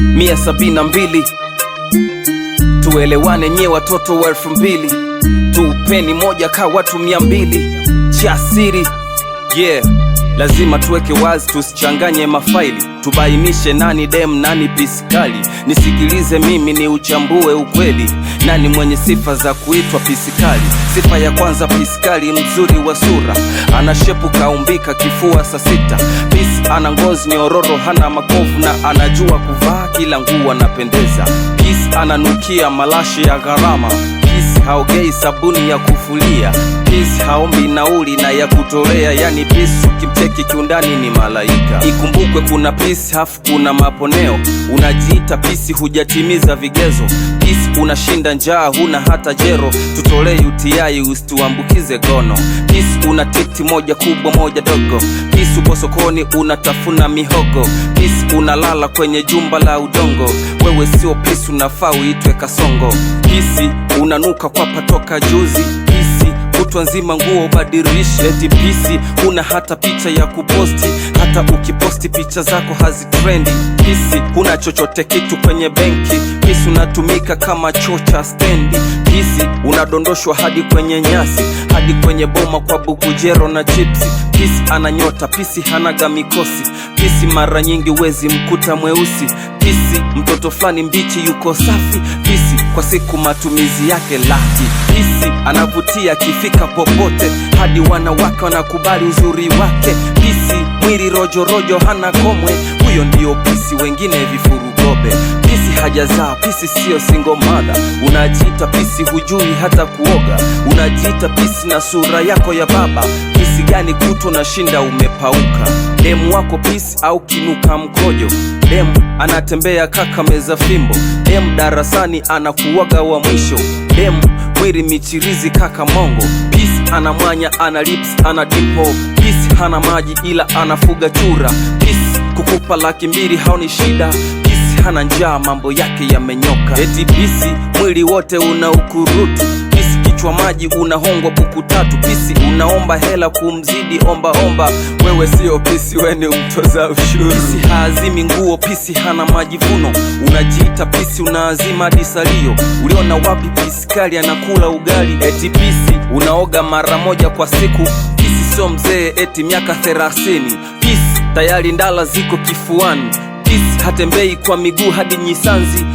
172. Tuelewane nye watoto wa 2000, tupeni moja ka watu 200. Jasiri, yeah. Lazima tuweke wazi, tusichanganye mafaili, tubainishe nani dem nani pisikali. Nisikilize mimi ni uchambue ukweli, nani mwenye sifa za kuitwa pisikali. Sifa ya kwanza, pisikali mzuri wa sura, ana shepu kaumbika kifua saa 6. Pisi ana ngozi nyororo, hana makovu na anajua kuvaa kila nguo anapendeza. Pisi ananukia malashi ya gharama. Pisi haogei sabuni ya kufulia. Pisi haombi nauli na ya kutolea, yani pisi ukimcheki kiundani ni malaika. Ikumbukwe kuna pisi hafu kuna maponeo, unajiita pisi hujatimiza vigezo. Pisi unashinda njaa huna hata jero, tutolee UTI usituambukize gono. Pisi una titi moja kubwa moja dogo. Pisi upo sokoni unatafuna mihogo. Pisi unalala kwenye jumba la udongo, wewe sio pisi unafaa uitwe kasongo. Pisi unanuka kwa patoka juzi. Pisi kutwa nzima nguo badilishe. Eti pisi huna hata picha ya kuposti, hata ukiposti picha zako hazitrendi. Pisi huna chochote kitu kwenye benki. Pisi unatumika kama choo cha stendi. Pisi unadondoshwa hadi kwenye nyasi, hadi kwenye boma kwa bukujero na chipsi. Pisi ananyota, pisi hanaga mikosi. Pisi mara nyingi wezi mkuta mweusi. Pisi mtoto flani mbichi yuko safi. Pisi kwa siku matumizi yake laki. Pisi anavutia kifika popote, hadi wanawake wanakubali uzuri wake. Pisi mwili rojo rojo hana komwe, huyo ndio pisi, wengine vifurugobe. Pisi hajazaa, pisi sio single mother. Unajiita pisi hujui hata kuoga, unajiita pisi na sura yako ya baba. Pisi gani kuto na shinda umepauka? Demu wako pisi au kinuka mkojo? Demu anatembea kaka meza fimbo. Demu darasani anakuwaga wa mwisho. Demu mwiri michirizi kaka mongo. Pisi ana mwanya, ana lips, ana dimpo. Pisi hana maji ila anafuga chura. Pisi kukupa $200 haoni shida. Pisi hana njaa, mambo yake yamenyoka. Eti pisi mwili wote una ukurutu. Pisi kichwa maji unahongwa buku 3. Pisi unaomba hela kumzidi omba omba, wewe sio pisi, we ni mtoza ushuru. Pisi haazimi nguo, pisi hana majivuno. Unajiita pisi unaazima disalio. Uliona wapi pisikali anakula ugali? Eti pisi unaoga mara moja kwa siku. Pisi sio mzee eti miaka 30. Pisi tayari ndala ziko kifuani. Pisi hatembei kwa miguu hadi Nyisanzi.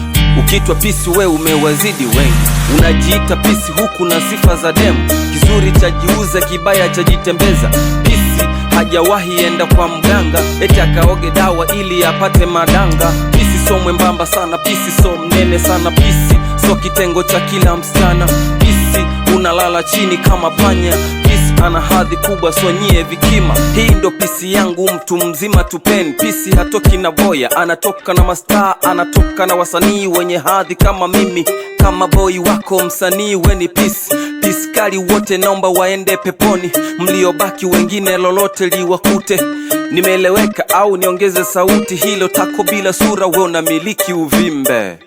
Ukitwa pisi we umewazidi wengi. Unajiita pisi huku na sifa za demu. Kizuri chajiuza, kibaya chajitembeza. Pisi hajawahi enda kwa mganga eti akaoge dawa ili apate madanga. Pisi so mwembamba sana, pisi so mnene sana. Pisi so kitengo cha kila msichana. Pisi unalala chini kama panya. Pisi ana hadhi kubwa, so nyie vikima. Hii ndo pisi yangu mtu mzima tupeni. Pisi hatoki na boya, anatoka na mastaa, anatoka na wasanii wenye hadhi kama mimi. Kama boy wako msanii we ni pisi. Pisikali wote naomba waende peponi, mliobaki wengine lolote liwakute. Nimeeleweka au niongeze sauti? Hilo tako bila sura, we unamiliki uvimbe.